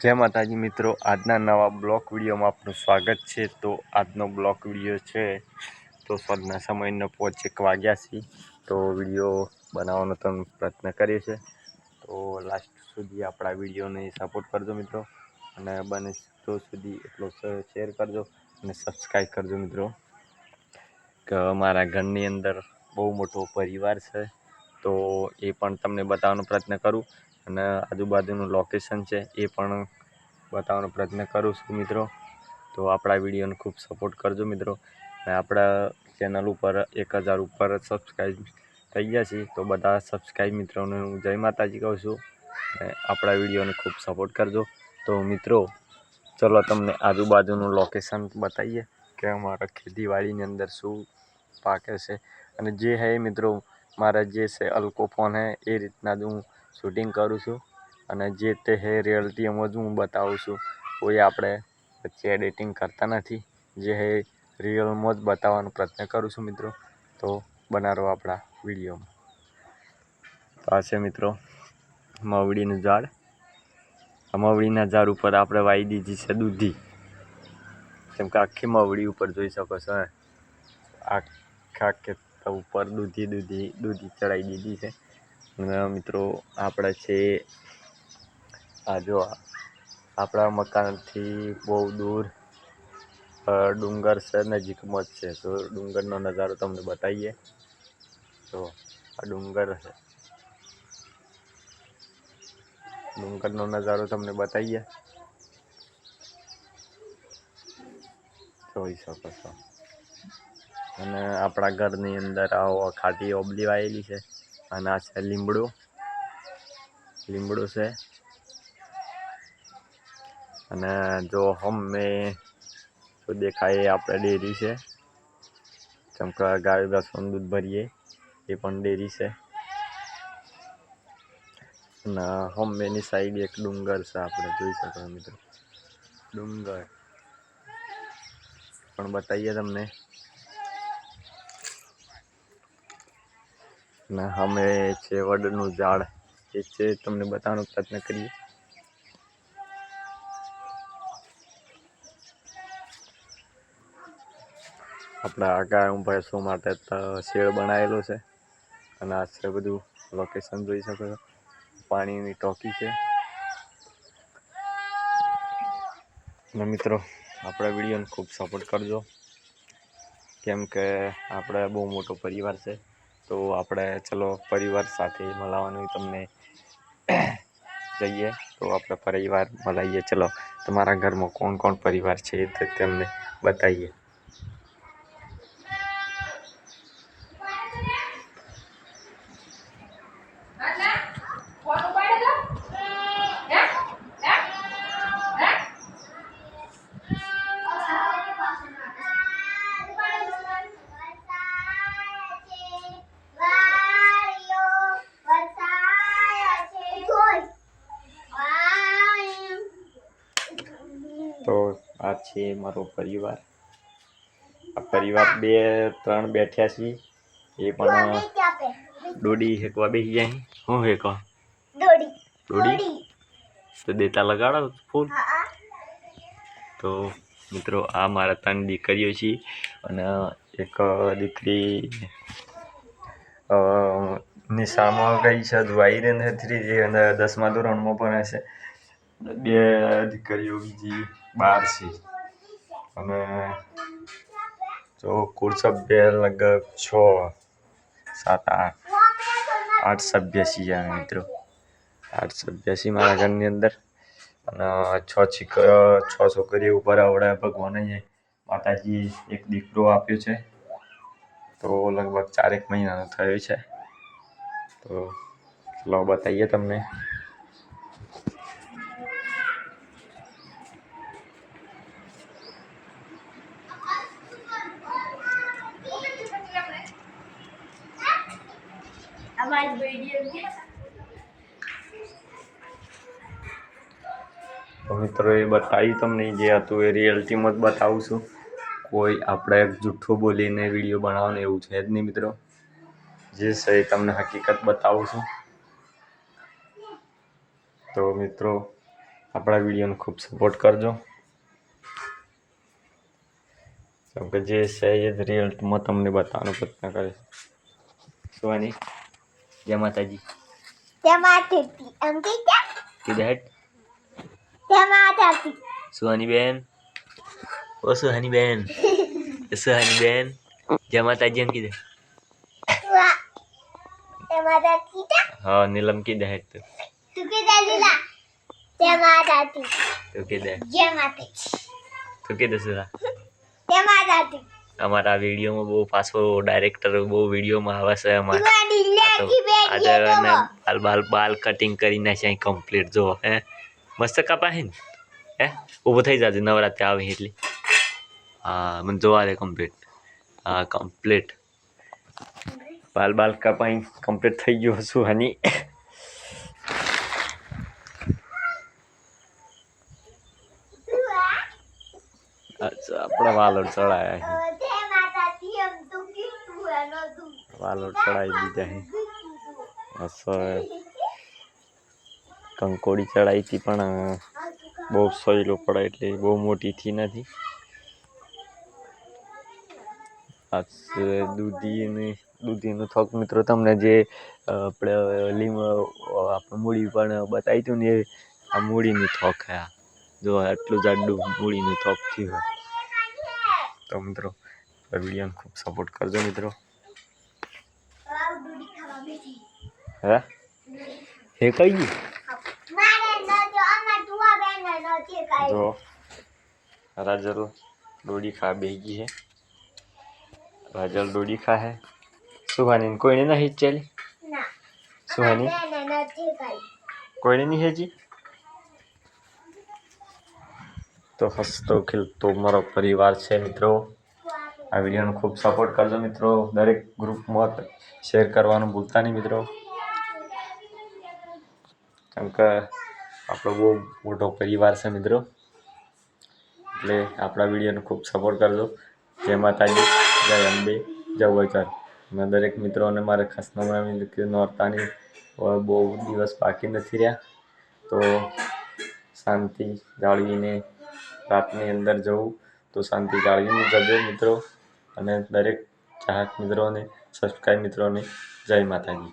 જય માતાજી મિત્રો, આજના નવા બ્લોક વિડીયોમાં આપનું સ્વાગત છે। તો આજનો બ્લોક વિડીયો છે તો સાંજના સમયનો 5:01 વાગ્યા છે। તો વિડીયો બનાવવાનો તમે પ્રયત્ન કરીએ છે, તો લાસ્ટ સુધી આપણા વિડીયોને સપોર્ટ કરજો મિત્રો, અને બને તો સુધી એટલો શેર કરજો અને સબસ્ક્રાઈબ કરજો મિત્રો। કે અમારા ઘરની અંદર બહુ મોટો પરિવાર છે, તો એ પણ તમને બતાવવાનો પ્રયત્ન કરું, અને આજુબાજુનું લોકેશન છે એ પણ બતાવવાનો પ્રયત્ન કરું છું મિત્રો। તો આપણા વિડીયોને ખૂબ સપોર્ટ કરજો મિત્રો, અને આપણા ચેનલ ઉપર 1000 ઉપર સબસ્ક્રાઈબ થઈ ગયા છે, તો બધા સબસ્ક્રાઈબ મિત્રોને હું જય માતાજી કહું છું, અને આપણા વિડીયોને ખૂબ સપોર્ટ કરજો। તો મિત્રો ચલો તમને આજુબાજુનું લોકેશન બતાવીએ કે અમારા ખેતીવાડીની અંદર શું પાકે છે, અને જે હે મિત્રો મારા જે છે અલ્કો ફોન હે એ રીતના જ હું શૂટિંગ કરું છું, અને જે તે હે રિયલિટી એમાં જ હું બતાવું છું। કોઈ આપણે પછી એડિટિંગ કરતા નથી, જે હે રિયલમાં જ બતાવવાનો પ્રયત્ન કરું છું મિત્રો। તો બના રહો આપણા વિડીયોમાં। તો આ છે મિત્રો મવડીનું ઝાડ। આ મવડીના ઝાડ ઉપર આપણે વાવી દીધી છે દૂધી, કેમ કે આખી મવડી ઉપર જોઈ શકો છો આખા ખેતર ઉપર દૂધી ચડાવી દીધી છે। અને મિત્રો આપણે છે આ જો આપણા મકાનથી બહુ દૂર ડુંગર છે, નજીકમાં જ છે, તો ડુંગરનો નજારો તમને બતાવીએ। તો આ ડુંગર છે, ડુંગરનો નજારો તમને બતાવીએ, જોઈ શકો છો। અને આપણા ઘરની અંદર આવો ખાટી ઓબલી વાવેલી છે, અને આ છે લીમડો છે। અને જો હમે તો દેખાય આપણે ડેરી છે, કેમ કે ગાય ભેંસોનું દૂધ ભરીએ એ પણ ડેરી છે। અને હમેની સાઈડ એક ડુંગર છે, આપણે જોઈ શકો મિત્રો, ડુંગર પણ બતાવીએ તમને। અને અમે છે વડનું ઝાડ, એ છે તમને બતાવવાનો પ્રયત્ન કરીએ। આપણા ગાય ભેંસો માટે શેડ બનાવેલો છે, અને આ છે બધું લોકેશન જોઈ શકો છો, પાણીની ટાંકી છે। અને મિત્રો આપણા વિડીયોને ખૂબ સપોર્ટ કરજો, કેમ કે આપણે બહુ મોટો પરિવાર છે, તો આપણે ચલો પરિવાર સાથે મળવાનું તમને જઈએ, તો આપણે પરિવાર મળીએ। ચલો તમારા ઘરમાં કોણ કોણ પરિવાર છે એ તો તેમને બતાવીએ। તો આ છે મારો પરિવાર, આ પરિવાર 2-3 બેઠ્યા છીએ, એ પણ ડોડી હેકવા બેસી જાય। શું હેકો ડોડી તો દેતા લગાડો ફૂલ। તો મિત્રો આ મારા 3 દીકરીઓ છે, અને એક દીકરી નિશાળમાં ગઈ છે, વાયરે નથી, અને 10મા ધોરણમાં ભણે છે। 2 દીકરીઓ બીજી 12 છે, અને જો કુલ સભ્ય લગભગ 6, 7, 8 સભ્ય છીએ મિત્રો, 8 સભ્ય છીએ મારા ઘરની અંદર। અને 6 છોકરીઓ ઉપર આવડે ભગવાને માતાજી એક દીકરો આપ્યો છે, તો લગભગ 4 મહિનાનો થયો છે। તો ચલો બતાવીએ તમને। તો મિત્રો એ બતાવી તમને, જે હતું એ રિયલ્ટીમાં જ બતાવું છું, કોઈ આપણે જૂઠું બોલીને વિડીયો બનાવવાનો એવું છે જ નહીં મિત્રો, જે છે એ તમને હકીકત બતાવું છું। તો મિત્રો આપણા વિડીયોને ખૂબ સપોર્ટ કરજો, કેમ કે જે છે એ જ રિઝલ્ટમાં તમને બતાવવાનો પ્રયત્ન કરે છે. સુવાની જય માતાજી. જય માતાજી. એમ કીધે હેડ જય માતાજી. સુહાની બેન, ઓ સુહાની બેન, સુહાની બેન જય માતાજી એમ કીધે. જય માતાજી. હા નીલમ કીધે હેડ તું. તું કીધે લીલા. જય માતાજી. તું કીધે. જય માતાજી. તું કીધે સુહા. જય માતાજી. અમારા વિડીયોમાં બહુ પાછો ડાયરેક્ટર બહુ વિડીયોમાં આવે છે અમારે. આજે બાલ કટિંગ કરી નાખ્યા કમ્પ્લીટ. જો હે મસ્ત કાપા હે ને હે ઊભો થઈ જાજે નવરાત્રી આવે એટલે. હા મને જોવા દે કમ્પ્લીટ. હા કમ્પ્લીટ બાલ કપાઈ કમ્પ્લીટ થઈ ગયો છું હની. અચ્છા આપણા વાલોડ ચડાયા છે, જય માતાજી. એમ તું કીધું એનો તું વાલોડ ચડાવી દીધા છે. અસર કંકોડી ચડાવી હતી પણ બહુ સહેલો પડે એટલે બહુ મોટીથી નથી. દૂધીનું થોક મિત્રો તમને જે આપણે આપણે મૂડી પણ બતાવી હતું ને આ મૂડીનું થોક હે. જો આટલું જાડું મૂડીનું થોક થયું હોય તો મિત્રો વિડીયોને ખૂબ સપોર્ટ કરજો મિત્રો. હે હે કઈ ગયું જો રાજલ ડોડી ખા બેગી હે. રાજલ ડોડી ખા હે. સુહાની કોઈને નહીં ચાલી. સુહાની કોઈને નહીં હેજી. તો હસતો ખીલતો મારો પરિવાર છે મિત્રો. આ વિડીયોને ખૂબ સપોર્ટ કરજો મિત્રો. દરેક ગ્રુપમાં શેર કરવાનું ભૂલતા નહીં મિત્રો, કેમ કે આપણો બહુ મોટો પરિવાર છે મિત્રો. એટલે આપણા વિડીયોને ખૂબ સપોર્ટ કરજો. જય માતાજી, જય અંબે, જય વૈકર. અને દરેક મિત્રોને મારે ખાસ નમ્ર કે નોરતાની બહુ દિવસ બાકી નથી રહ્યા, તો શાંતિ જાળવીને રાતની અંદર જવું તો શાંતિ જાળવીને જજો મિત્રો. અને દરેક ચાહક મિત્રોને સબસ્ક્રાઈબ મિત્રોને જય માતાજી.